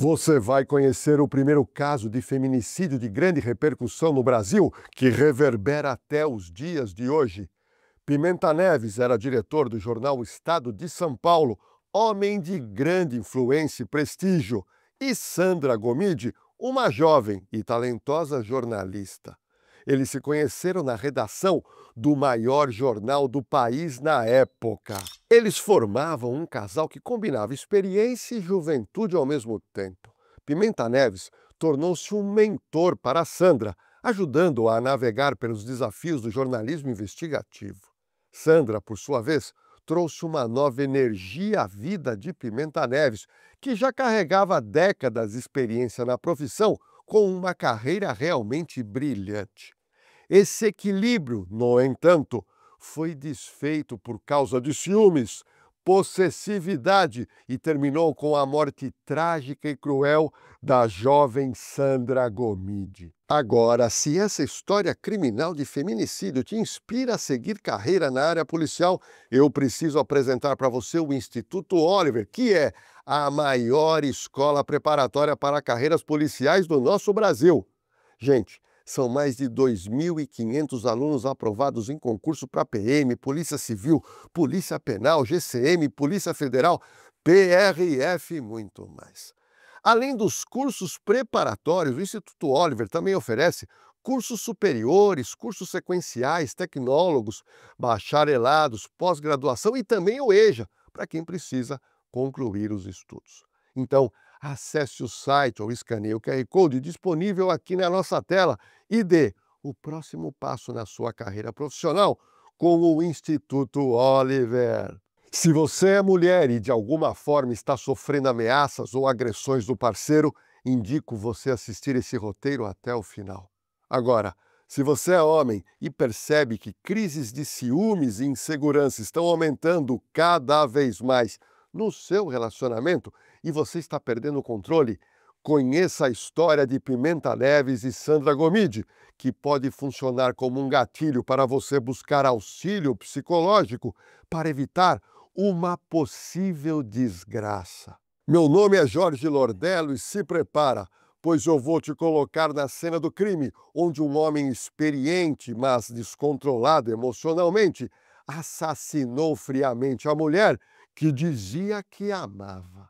Você vai conhecer o primeiro caso de feminicídio de grande repercussão no Brasil, que reverbera até os dias de hoje. Pimenta Neves era diretor do jornal Estado de São Paulo, homem de grande influência e prestígio, e Sandra Gomide, uma jovem e talentosa jornalista. Eles se conheceram na redação do maior jornal do país na época. Eles formavam um casal que combinava experiência e juventude ao mesmo tempo. Pimenta Neves tornou-se um mentor para Sandra, ajudando-a a navegar pelos desafios do jornalismo investigativo. Sandra, por sua vez, trouxe uma nova energia à vida de Pimenta Neves, que já carregava décadas de experiência na profissão, com uma carreira realmente brilhante. Esse equilíbrio, no entanto, foi desfeito por causa de ciúmes, possessividade e terminou com a morte trágica e cruel da jovem Sandra Gomide. Agora, se essa história criminal de feminicídio te inspira a seguir carreira na área policial, eu preciso apresentar para você o Instituto Oliver, que é a maior escola preparatória para carreiras policiais do nosso Brasil. Gente, são mais de 2.500 alunos aprovados em concurso para PM, Polícia Civil, Polícia Penal, GCM, Polícia Federal, PRF e muito mais. Além dos cursos preparatórios, o Instituto Oliver também oferece cursos superiores, cursos sequenciais, tecnólogos, bacharelados, pós-graduação e também o EJA, para quem precisa concluir os estudos. Então, acesse o site ou escaneie o QR Code disponível aqui na nossa tela e dê o próximo passo na sua carreira profissional com o Instituto Oliver. Se você é mulher e de alguma forma está sofrendo ameaças ou agressões do parceiro, indico você assistir esse roteiro até o final. Agora, se você é homem e percebe que crises de ciúmes e insegurança estão aumentando cada vez mais no seu relacionamento e você está perdendo o controle, conheça a história de Pimenta Neves e Sandra Gomide, que pode funcionar como um gatilho para você buscar auxílio psicológico para evitar uma possível desgraça. Meu nome é Jorge Lordello e se prepara, pois eu vou te colocar na cena do crime, onde um homem experiente, mas descontrolado emocionalmente, assassinou friamente a mulher que dizia que amava.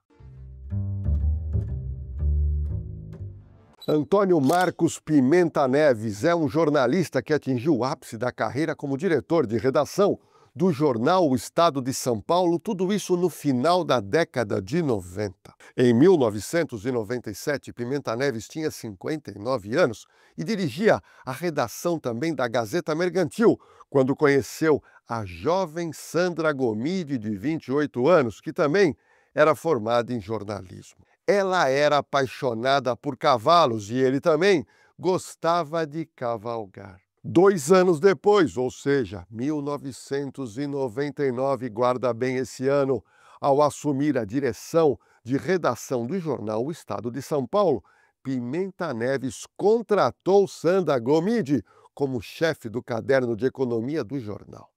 Antônio Marcos Pimenta Neves é um jornalista que atingiu o ápice da carreira como diretor de redação do jornal O Estado de São Paulo, tudo isso no final da década de 90. Em 1997, Pimenta Neves tinha 59 anos e dirigia a redação também da Gazeta Mercantil, quando conheceu a jovem Sandra Gomide, de 28 anos, que também era formada em jornalismo. Ela era apaixonada por cavalos e ele também gostava de cavalgar. 2 anos depois, ou seja, 1999, guarda bem esse ano, ao assumir a direção de redação do jornal O Estado de São Paulo, Pimenta Neves contratou Sandra Gomide como chefe do caderno de economia do jornal.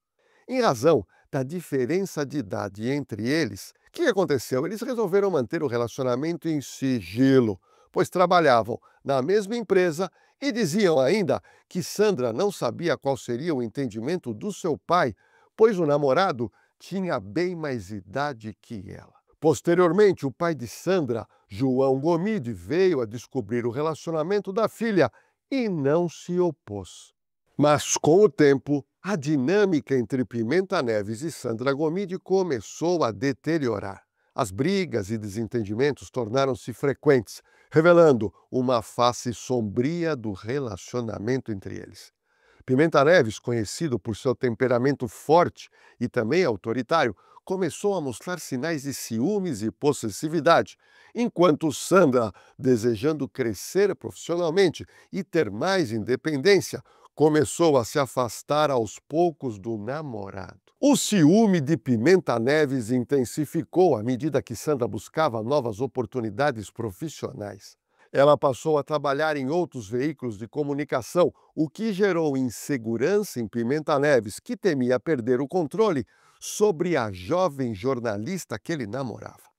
Em razão da diferença de idade entre eles, o que aconteceu? Eles resolveram manter o relacionamento em sigilo, pois trabalhavam na mesma empresa e diziam ainda que Sandra não sabia qual seria o entendimento do seu pai, pois o namorado tinha bem mais idade que ela. Posteriormente, o pai de Sandra, João Gomide, veio a descobrir o relacionamento da filha e não se opôs. Mas, com o tempo, a dinâmica entre Pimenta Neves e Sandra Gomide começou a deteriorar. As brigas e desentendimentos tornaram-se frequentes, revelando uma face sombria do relacionamento entre eles. Pimenta Neves, conhecido por seu temperamento forte e também autoritário, começou a mostrar sinais de ciúmes e possessividade, enquanto Sandra, desejando crescer profissionalmente e ter mais independência, começou a se afastar aos poucos do namorado. O ciúme de Pimenta Neves intensificou à medida que Sandra buscava novas oportunidades profissionais. Ela passou a trabalhar em outros veículos de comunicação, o que gerou insegurança em Pimenta Neves, que temia perder o controle sobre a jovem jornalista que ele namorava.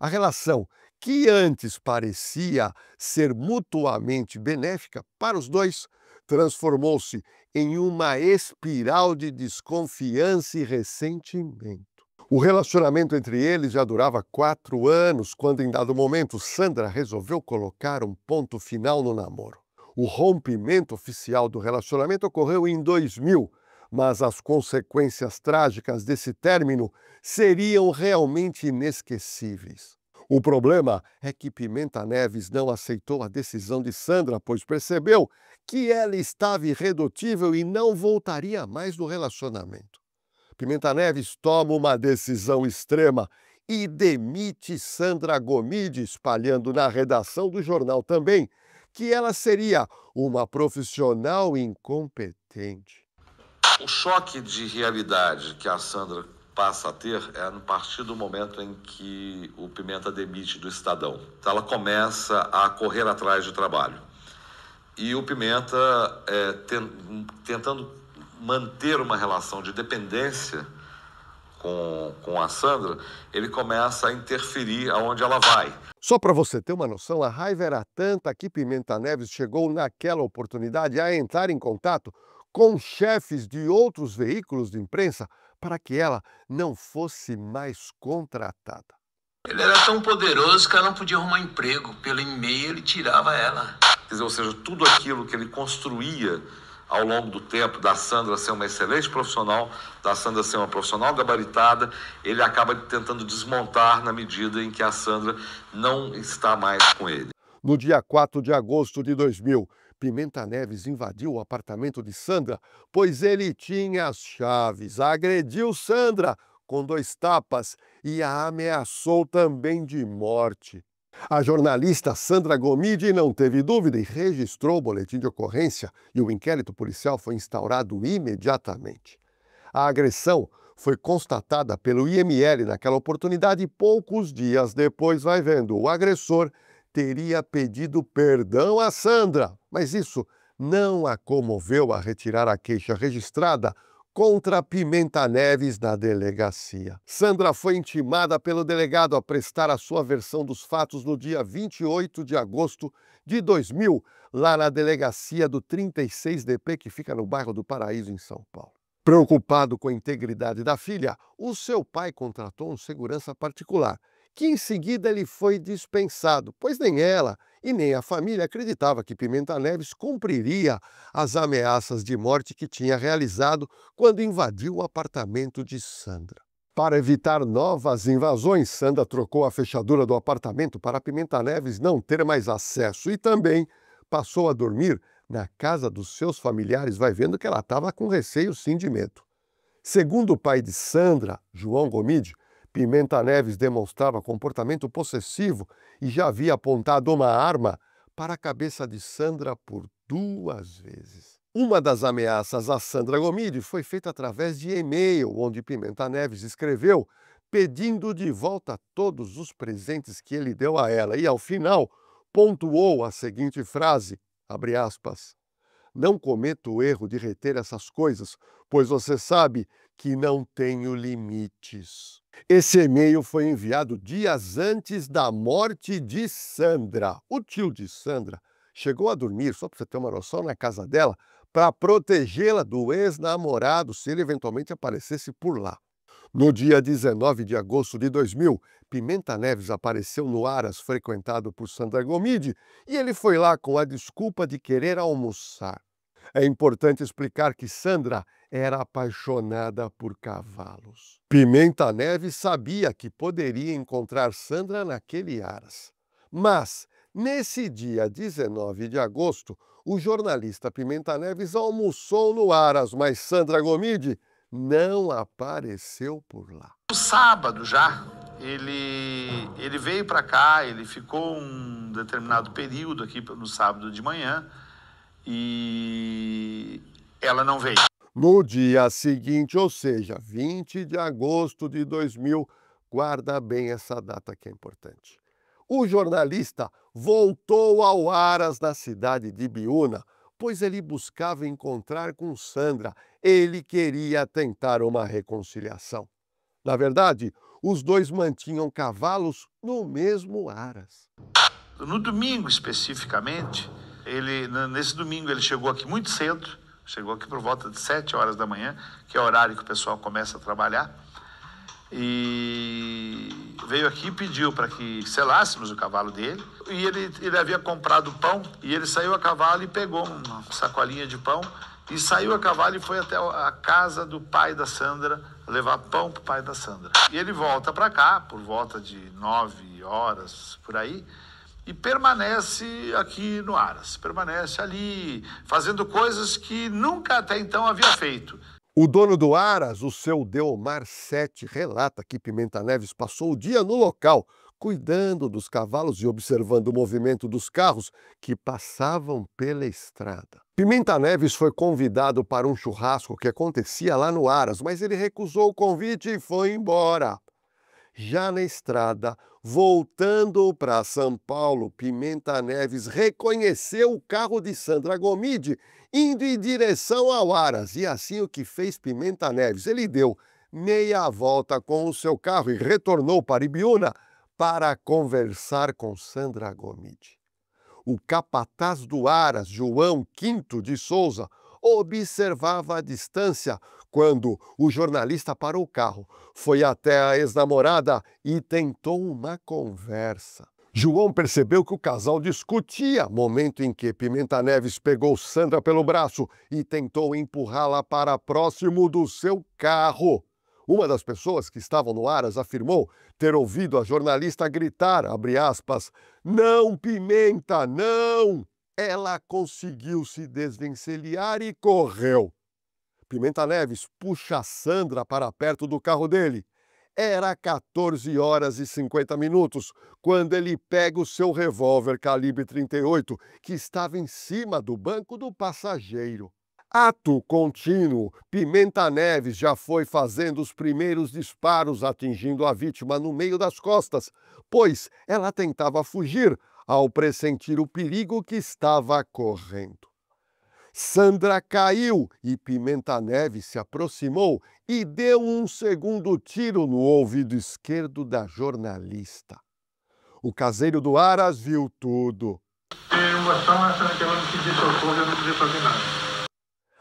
A relação, que antes parecia ser mutuamente benéfica para os dois, transformou-se em uma espiral de desconfiança e ressentimento. O relacionamento entre eles já durava 4 anos, quando em dado momento Sandra resolveu colocar um ponto final no namoro. O rompimento oficial do relacionamento ocorreu em 2000, mas as consequências trágicas desse término seriam realmente inesquecíveis. O problema é que Pimenta Neves não aceitou a decisão de Sandra, pois percebeu que ela estava irredutível e não voltaria mais no relacionamento. Pimenta Neves toma uma decisão extrema e demite Sandra Gomide, espalhando na redação do jornal também que ela seria uma profissional incompetente. O choque de realidade que a Sandra passa a ter é a partir do momento em que o Pimenta demite do Estadão. Então ela começa a correr atrás de trabalho. E o Pimenta, tentando manter uma relação de dependência com a Sandra, ele começa a interferir aonde ela vai. Só para você ter uma noção, a raiva era tanta que Pimenta Neves chegou naquela oportunidade a entrar em contato com chefes de outros veículos de imprensa para que ela não fosse mais contratada. Ele era tão poderoso que ela não podia arrumar emprego. Pelo e-mail ele tirava ela. Quer dizer, ou seja, tudo aquilo que ele construía ao longo do tempo, da Sandra ser uma excelente profissional, da Sandra ser uma profissional gabaritada, ele acaba tentando desmontar na medida em que a Sandra não está mais com ele. No dia 4 de agosto de 2000, Pimenta Neves invadiu o apartamento de Sandra, pois ele tinha as chaves, agrediu Sandra com 2 tapas e a ameaçou também de morte. A jornalista Sandra Gomide não teve dúvida e registrou o boletim de ocorrência e o inquérito policial foi instaurado imediatamente. A agressão foi constatada pelo IML naquela oportunidade e poucos dias depois, vai vendo, o agressor teria pedido perdão a Sandra, mas isso não a comoveu a retirar a queixa registrada contra Pimenta Neves na delegacia. Sandra foi intimada pelo delegado a prestar a sua versão dos fatos no dia 28 de agosto de 2000, lá na delegacia do 36DP, que fica no bairro do Paraíso, em São Paulo. Preocupado com a integridade da filha, o seu pai contratou um segurança particular, que em seguida ele foi dispensado, pois nem ela e nem a família acreditava que Pimenta Neves cumpriria as ameaças de morte que tinha realizado quando invadiu o apartamento de Sandra. Para evitar novas invasões, Sandra trocou a fechadura do apartamento para Pimenta Neves não ter mais acesso e também passou a dormir na casa dos seus familiares, vai vendo que ela estava com receio sim de medo. Segundo o pai de Sandra, João Gomide, Pimenta Neves demonstrava comportamento possessivo e já havia apontado uma arma para a cabeça de Sandra por 2 vezes. Uma das ameaças a Sandra Gomide foi feita através de e-mail, onde Pimenta Neves escreveu pedindo de volta todos os presentes que ele deu a ela e, ao final, pontuou a seguinte frase, abre aspas, não cometa o erro de reter essas coisas, pois você sabe que não tenho limites. Esse e-mail foi enviado dias antes da morte de Sandra. O tio de Sandra chegou a dormir, só para você ter uma noção, na casa dela, para protegê-la do ex-namorado se ele eventualmente aparecesse por lá. No dia 19 de agosto de 2000, Pimenta Neves apareceu no Aras frequentado por Sandra Gomide e ele foi lá com a desculpa de querer almoçar. É importante explicar que Sandra era apaixonada por cavalos. Pimenta Neves sabia que poderia encontrar Sandra naquele Aras. Mas, nesse dia 19 de agosto, o jornalista Pimenta Neves almoçou no Aras, mas Sandra Gomide não apareceu por lá. No sábado já, ele veio para cá, ele ficou um determinado período aqui no sábado de manhã e ela não veio. No dia seguinte, ou seja, 20 de agosto de 2000, guarda bem essa data que é importante. O jornalista voltou ao Aras na cidade de Biúna, pois ele buscava encontrar com Sandra. Ele queria tentar uma reconciliação. Na verdade, os dois mantinham cavalos no mesmo aras. No domingo, especificamente, nesse domingo ele chegou aqui muito cedo, chegou aqui por volta de 7 horas da manhã, que é o horário que o pessoal começa a trabalhar, e veio aqui e pediu para que selássemos o cavalo dele, e ele havia comprado pão, e ele saiu a cavalo e pegou uma sacolinha de pão, e saiu a cavalo e foi até a casa do pai da Sandra levar pão para o pai da Sandra. E ele volta para cá, por volta de 9 horas, por aí, e permanece aqui no Aras, permanece ali, fazendo coisas que nunca até então havia feito. O dono do Aras, o seu Deomar Sete, relata que Pimenta Neves passou o dia no local, cuidando dos cavalos e observando o movimento dos carros que passavam pela estrada. Pimenta Neves foi convidado para um churrasco que acontecia lá no Aras, mas ele recusou o convite e foi embora. Já na estrada, voltando para São Paulo, Pimenta Neves reconheceu o carro de Sandra Gomide indo em direção ao Aras. E assim o que fez Pimenta Neves? Ele deu meia volta com o seu carro e retornou para Ibiúna para conversar com Sandra Gomide. O capataz do Aras, João Quinto de Souza, observava a distância quando o jornalista parou o carro, foi até a ex-namorada e tentou uma conversa. João percebeu que o casal discutia, momento em que Pimenta Neves pegou Sandra pelo braço e tentou empurrá-la para próximo do seu carro. Uma das pessoas que estavam no Aras afirmou ter ouvido a jornalista gritar, abre aspas, "Não, Pimenta, não!" Ela conseguiu se desvencilhar e correu. Pimenta Neves puxa a Sandra para perto do carro dele. Era 14 horas e 50 minutos, quando ele pega o seu revólver calibre 38, que estava em cima do banco do passageiro. Ato contínuo, Pimenta Neves já foi fazendo os primeiros disparos, atingindo a vítima no meio das costas, pois ela tentava fugir ao pressentir o perigo que estava correndo. Sandra caiu e Pimenta Neves se aproximou e deu um segundo tiro no ouvido esquerdo da jornalista. O caseiro do Aras viu tudo.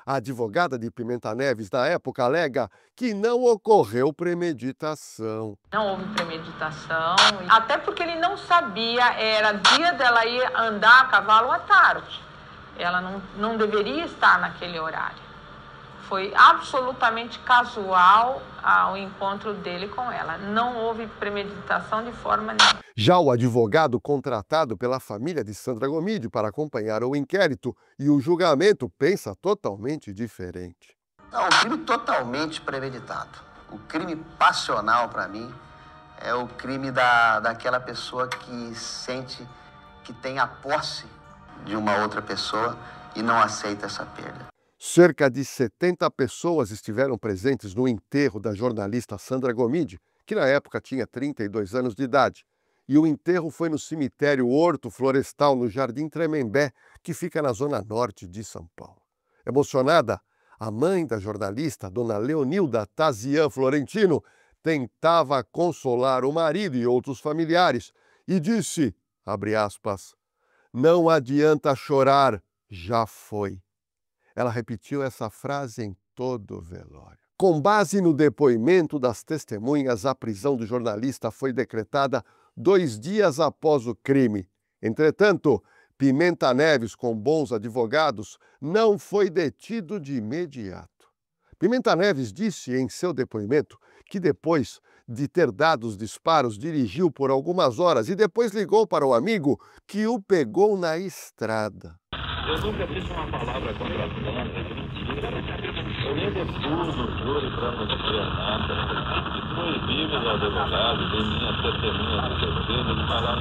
A advogada de Pimenta Neves, na época, alega que não ocorreu premeditação. Não houve premeditação, até porque ele não sabia, era dia dela ir andar a cavalo à tarde. Ela não deveria estar naquele horário. Foi absolutamente casual o encontro dele com ela. Não houve premeditação de forma nenhuma. Já o advogado contratado pela família de Sandra Gomide para acompanhar o inquérito e o julgamento pensa totalmente diferente. Não, um crime totalmente premeditado. O crime passional, para mim, é o crime daquela pessoa que sente que tem a posse de uma outra pessoa e não aceita essa perda. Cerca de 70 pessoas estiveram presentes no enterro da jornalista Sandra Gomide, que na época tinha 32 anos de idade. E o enterro foi no cemitério Horto Florestal, no Jardim Tremembé, que fica na zona norte de São Paulo. Emocionada, a mãe da jornalista, dona Leonilda Tazian Florentino, tentava consolar o marido e outros familiares e disse, abre aspas, "Não adianta chorar, já foi." Ela repetiu essa frase em todo o velório. Com base no depoimento das testemunhas, a prisão do jornalista foi decretada 2 dias após o crime. Entretanto, Pimenta Neves, com bons advogados, não foi detido de imediato. Pimenta Neves disse em seu depoimento que depois de ter dado os disparos, dirigiu por algumas horas e depois ligou para o amigo que o pegou na estrada. Eu nunca disse uma palavra contra a Sandra, é mentira. Eu nem depuso o júri para não dizer nada. Proibimos aos advogados e minhas testemunhas de defesa de falar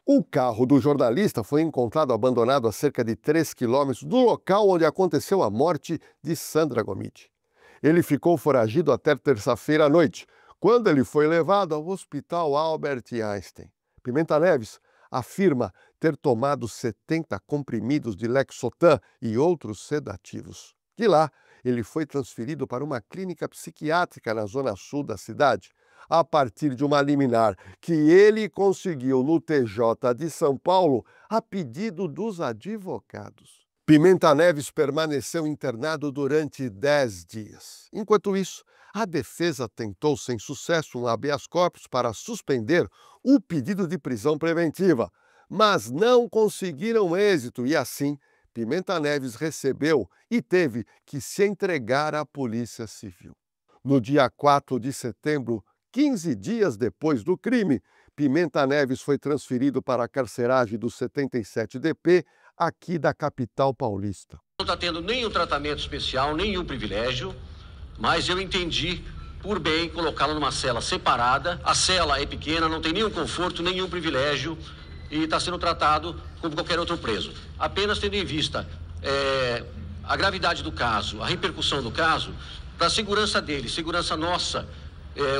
com o carro do jornalista foi encontrado abandonado a cerca de 3 quilômetros do local onde aconteceu a morte de Sandra Gomide. Ele ficou foragido até terça-feira à noite, quando ele foi levado ao Hospital Albert Einstein. Pimenta Neves afirma ter tomado 70 comprimidos de Lexotan e outros sedativos. De lá, ele foi transferido para uma clínica psiquiátrica na zona sul da cidade. a partir de uma liminar que ele conseguiu no TJ de São Paulo a pedido dos advogados. Pimenta Neves permaneceu internado durante 10 dias. Enquanto isso, a defesa tentou sem sucesso um habeas corpus para suspender o pedido de prisão preventiva, mas não conseguiram êxito e assim Pimenta Neves recebeu e teve que se entregar à Polícia Civil. No dia 4 de setembro, 15 dias depois do crime, Pimenta Neves foi transferido para a carceragem do 77DP, aqui da capital paulista. Não está tendo nenhum tratamento especial, nenhum privilégio, mas eu entendi por bem colocá-lo numa cela separada. A cela é pequena, não tem nenhum conforto, nenhum privilégio e está sendo tratado como qualquer outro preso. Apenas tendo em vista a gravidade do caso, a repercussão do caso, para a segurança dele, segurança nossa,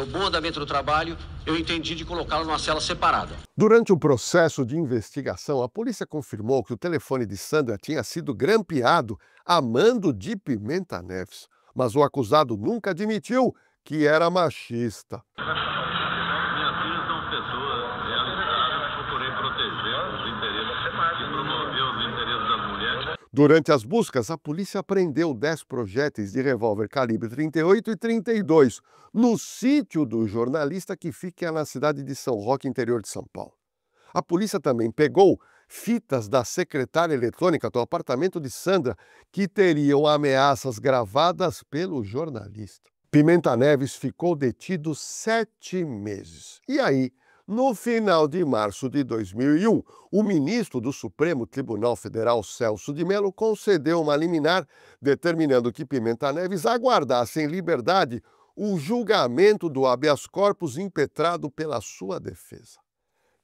o bom andamento do trabalho, eu entendi de colocá-lo numa cela separada. Durante o processo de investigação, a polícia confirmou que o telefone de Sandra tinha sido grampeado a mando de Pimenta Neves, mas o acusado nunca admitiu que era machista. Minhas filhas são pessoas realizadas, procurei proteger os interesses e promover os interesses das mulheres. Durante as buscas, a polícia apreendeu 10 projéteis de revólver calibre 38 e 32 no sítio do jornalista que fica na cidade de São Roque, interior de São Paulo. A polícia também pegou fitas da secretária eletrônica do apartamento de Sandra que teriam ameaças gravadas pelo jornalista. Pimenta Neves ficou detido 7 meses. E aí, no final de março de 2001, o ministro do Supremo Tribunal Federal, Celso de Mello, concedeu uma liminar determinando que Pimenta Neves aguardasse em liberdade o julgamento do habeas corpus impetrado pela sua defesa.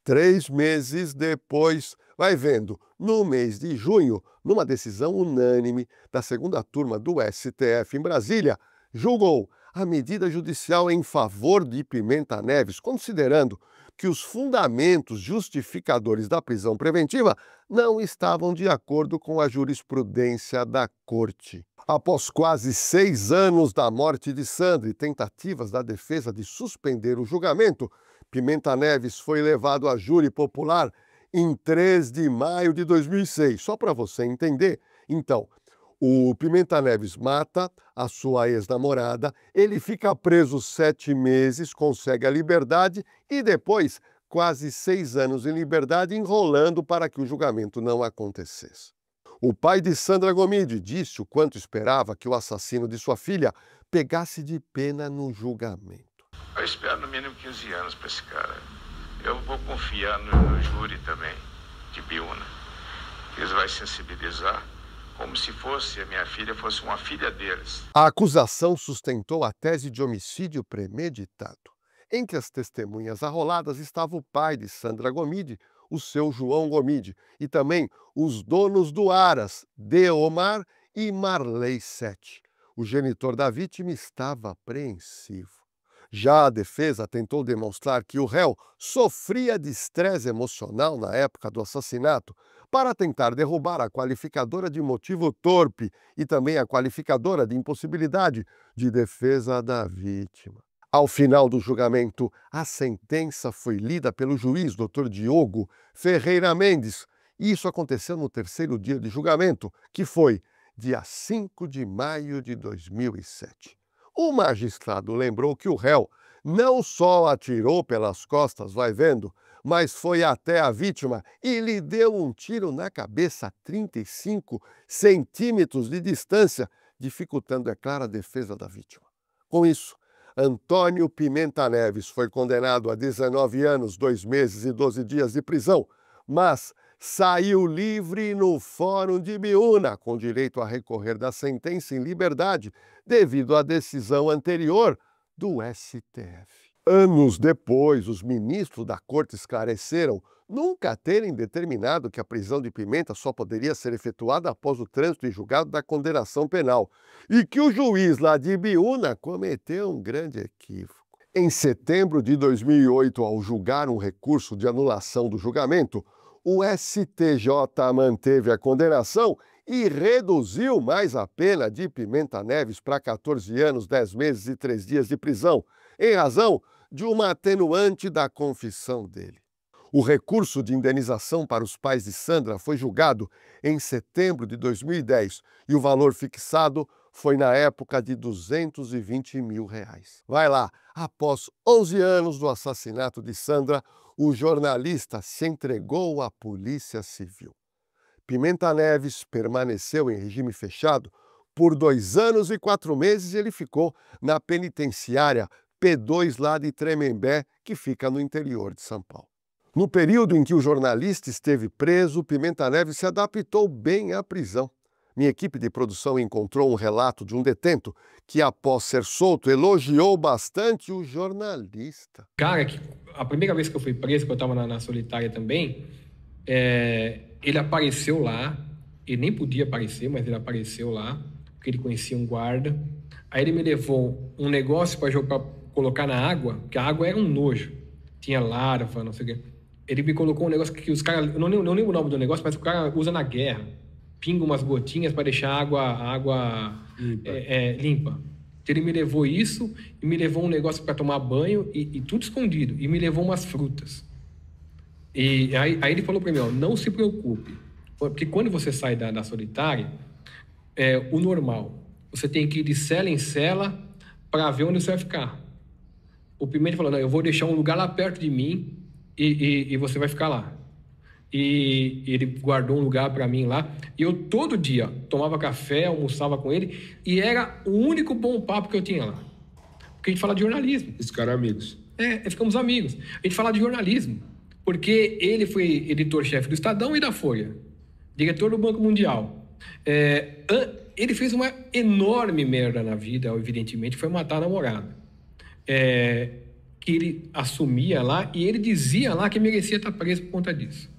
3 meses depois, vai vendo, no mês de junho, numa decisão unânime da segunda turma do STF em Brasília, julgou a medida judicial em favor de Pimenta Neves, considerando que os fundamentos justificadores da prisão preventiva não estavam de acordo com a jurisprudência da Corte. Após quase 6 anos da morte de Sandra e tentativas da defesa de suspender o julgamento, Pimenta Neves foi levado a júri popular em 3 de maio de 2006. Só para você entender, então, o Pimenta Neves mata a sua ex-namorada, ele fica preso 7 meses, consegue a liberdade e depois quase 6 anos em liberdade, enrolando para que o julgamento não acontecesse. O pai de Sandra Gomide disse o quanto esperava que o assassino de sua filha pegasse de pena no julgamento. Eu espero no mínimo 15 anos para esse cara. Eu vou confiar no júri também, de Biúna. Eles vão sensibilizar como se fosse a minha filha, fosse uma filha deles. A acusação sustentou a tese de homicídio premeditado. Entre as testemunhas arroladas estava o pai de Sandra Gomide, o seu João Gomide, e também os donos do Aras, Deomar e Marley Sete. O genitor da vítima estava apreensivo. Já a defesa tentou demonstrar que o réu sofria de estresse emocional na época do assassinato para tentar derrubar a qualificadora de motivo torpe e também a qualificadora de impossibilidade de defesa da vítima. Ao final do julgamento, a sentença foi lida pelo juiz Dr. Diogo Ferreira Mendes. E isso aconteceu no 3º dia de julgamento, que foi dia 5 de maio de 2007. O magistrado lembrou que o réu não só atirou pelas costas, vai vendo, mas foi até a vítima e lhe deu um tiro na cabeça a 35 centímetros de distância, dificultando, é claro, a defesa da vítima. Com isso, Antônio Pimenta Neves foi condenado a 19 anos, 2 meses e 12 dias de prisão, mas saiu livre no Fórum de Biúna, com direito a recorrer da sentença em liberdade, devido à decisão anterior do STF. Anos depois, os ministros da Corte esclareceram nunca terem determinado que a prisão de Pimenta só poderia ser efetuada após o trânsito em julgado da condenação penal e que o juiz lá de Biúna cometeu um grande equívoco. Em setembro de 2008, ao julgar um recurso de anulação do julgamento, o STJ manteve a condenação e reduziu mais a pena de Pimenta Neves para 14 anos, 10 meses e 3 dias de prisão, em razão de uma atenuante da confissão dele. O recurso de indenização para os pais de Sandra foi julgado em setembro de 2010 e o valor fixado foi na época de R$220 mil. Vai lá, após 11 anos do assassinato de Sandra, o jornalista se entregou à Polícia Civil. Pimenta Neves permaneceu em regime fechado por 2 anos e 4 meses e ele ficou na penitenciária P2 lá de Tremembé, que fica no interior de São Paulo. No período em que o jornalista esteve preso, Pimenta Neves se adaptou bem à prisão. Minha equipe de produção encontrou um relato de um detento que, após ser solto, elogiou bastante o jornalista. Cara, a primeira vez que eu fui preso, que eu estava na solitária também, ele apareceu lá, ele nem podia aparecer, mas ele apareceu lá, porque ele conhecia um guarda. Aí ele me levou um negócio para colocar na água, porque a água era um nojo, tinha larva, não sei o quê. Ele me colocou um negócio que os caras, eu não lembro o nome do negócio, mas o cara usa na guerra. Pinga umas gotinhas para deixar a água limpa. Então ele me levou isso e me levou um negócio para tomar banho e tudo escondido. E me levou umas frutas. E aí ele falou para mim, ó, não se preocupe, porque quando você sai da solitária, o normal, você tem que ir de cela em cela para ver onde você vai ficar. O Pimenta falou, não, eu vou deixar um lugar lá perto de mim e você vai ficar lá. E ele guardou um lugar para mim lá. E eu todo dia tomava café, almoçava com ele. E era o único bom papo que eu tinha lá. Porque a gente fala de jornalismo. Esses caras amigos. Ficamos amigos. A gente fala de jornalismo. Porque ele foi editor-chefe do Estadão e da Folha. Diretor do Banco Mundial. Ele fez uma enorme merda na vida, evidentemente, foi matar a namorada. Que ele assumia lá e ele dizia lá que merecia estar preso por conta disso.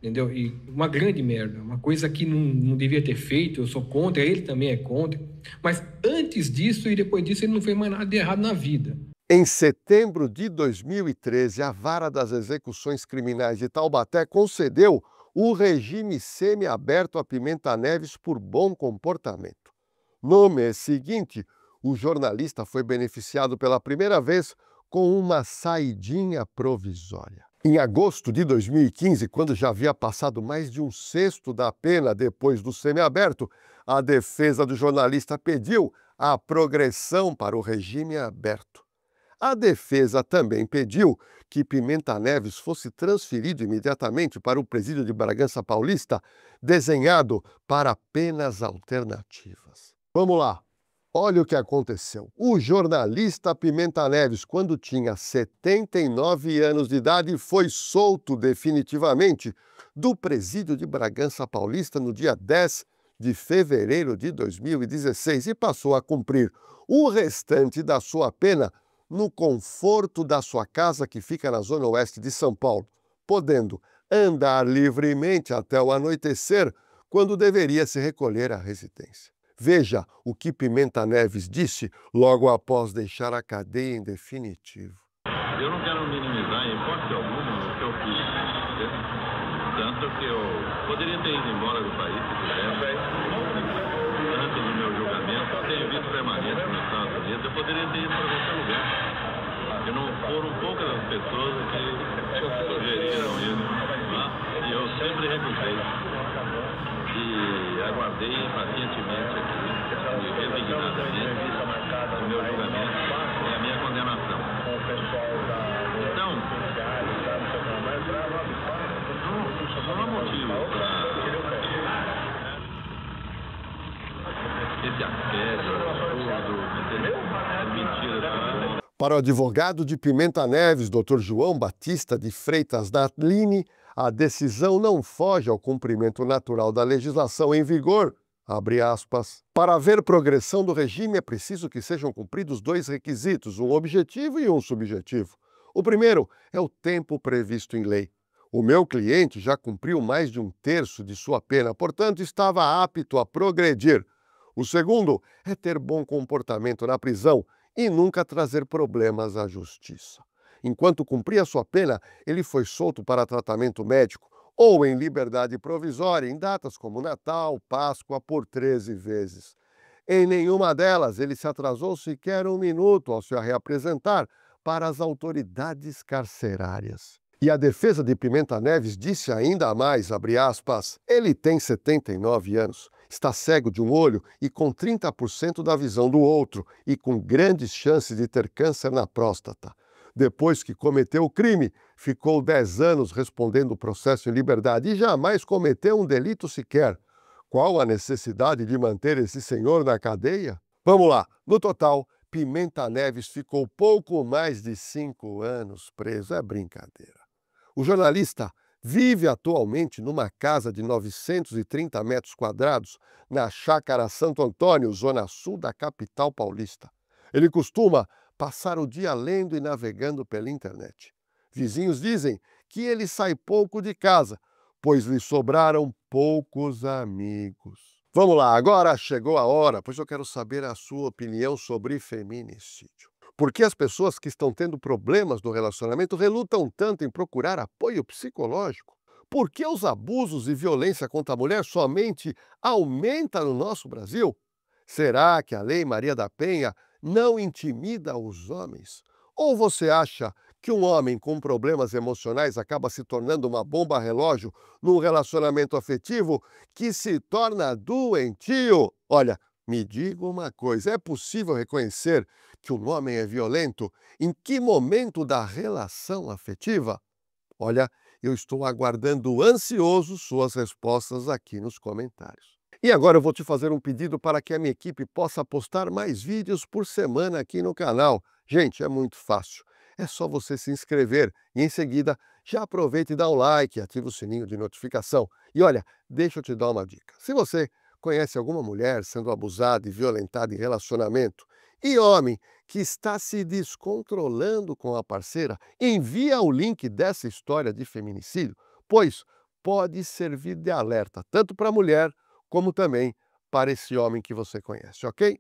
Entendeu? E uma grande merda, uma coisa que não devia ter feito, eu sou contra, ele também é contra. Mas antes disso e depois disso ele não fez mais nada de errado na vida. Em setembro de 2013, a Vara das Execuções Criminais de Taubaté concedeu o regime semiaberto a Pimenta Neves por bom comportamento. No mês seguinte, o jornalista foi beneficiado pela primeira vez com uma saidinha provisória. Em agosto de 2015, quando já havia passado mais de 1/6 da pena depois do semiaberto, a defesa do jornalista pediu a progressão para o regime aberto. A defesa também pediu que Pimenta Neves fosse transferido imediatamente para o presídio de Bragança Paulista, desenhado para penas alternativas. Vamos lá. Olha o que aconteceu. O jornalista Pimenta Neves, quando tinha 79 anos de idade, foi solto definitivamente do presídio de Bragança Paulista no dia 10 de fevereiro de 2016 e passou a cumprir o restante da sua pena no conforto da sua casa, que fica na zona oeste de São Paulo, podendo andar livremente até o anoitecer, quando deveria se recolher à residência. Veja o que Pimenta Neves disse logo após deixar a cadeia em definitivo. Eu não quero minimizar em hipótese alguma o que eu fiz, entendeu? Tanto que eu poderia ter ido embora do país se quisesse. Antes do meu julgamento, eu tenho visto permanente nos Estados Unidos, eu poderia ter ido para qualquer lugar. Porque não foram poucas as pessoas que sugeriram isso, né? E eu sempre recusei. E aguardei pacientemente aqui, resignadamente, o meu julgamento e a minha condenação. Então, não há motivo para esse assédio, absurdo, mentira. Para o advogado de Pimenta Neves, Dr. João Batista de Freitas Natlini, a decisão não foge ao cumprimento natural da legislação em vigor, abre aspas. Para haver progressão do regime é preciso que sejam cumpridos 2 requisitos, um objetivo e um subjetivo. O primeiro é o tempo previsto em lei. O meu cliente já cumpriu mais de 1/3 de sua pena, portanto estava apto a progredir. O segundo é ter bom comportamento na prisão e nunca trazer problemas à justiça. Enquanto cumpria sua pena, ele foi solto para tratamento médico ou em liberdade provisória em datas como Natal, Páscoa, por 13 vezes. Em nenhuma delas ele se atrasou sequer 1 minuto ao se reapresentar para as autoridades carcerárias. E a defesa de Pimenta Neves disse ainda mais, abre aspas, ele tem 79 anos, está cego de um olho e com 30% da visão do outro e com grandes chances de ter câncer na próstata. Depois que cometeu o crime, ficou 10 anos respondendo o processo em liberdade e jamais cometeu um delito sequer. Qual a necessidade de manter esse senhor na cadeia? Vamos lá, no total, Pimenta Neves ficou pouco mais de 5 anos preso, é brincadeira. O jornalista vive atualmente numa casa de 930 metros quadrados na Chácara Santo Antônio, zona sul da capital paulista. Ele costuma passar o dia lendo e navegando pela internet. Vizinhos dizem que ele sai pouco de casa, pois lhe sobraram poucos amigos. Vamos lá, agora chegou a hora, pois eu quero saber a sua opinião sobre feminicídio. Por que as pessoas que estão tendo problemas no relacionamento relutam tanto em procurar apoio psicológico? Por que os abusos e violência contra a mulher somente aumentam no nosso Brasil? Será que a Lei Maria da Penha não intimida os homens? Ou você acha que um homem com problemas emocionais acaba se tornando uma bomba relógio num relacionamento afetivo que se torna doentio? Olha, me diga uma coisa, é possível reconhecer que um homem é violento? Em que momento da relação afetiva? Olha, eu estou aguardando ansioso suas respostas aqui nos comentários. E agora eu vou te fazer um pedido para que a minha equipe possa postar mais vídeos por semana aqui no canal. Gente, é muito fácil. É só você se inscrever e em seguida já aproveita e dá um like, ativa o sininho de notificação. E olha, deixa eu te dar uma dica. Se você conhece alguma mulher sendo abusada e violentada em relacionamento, e homem que está se descontrolando com a parceira, envia o link dessa história de feminicídio, pois pode servir de alerta tanto para a mulher como também para esse homem que você conhece, ok?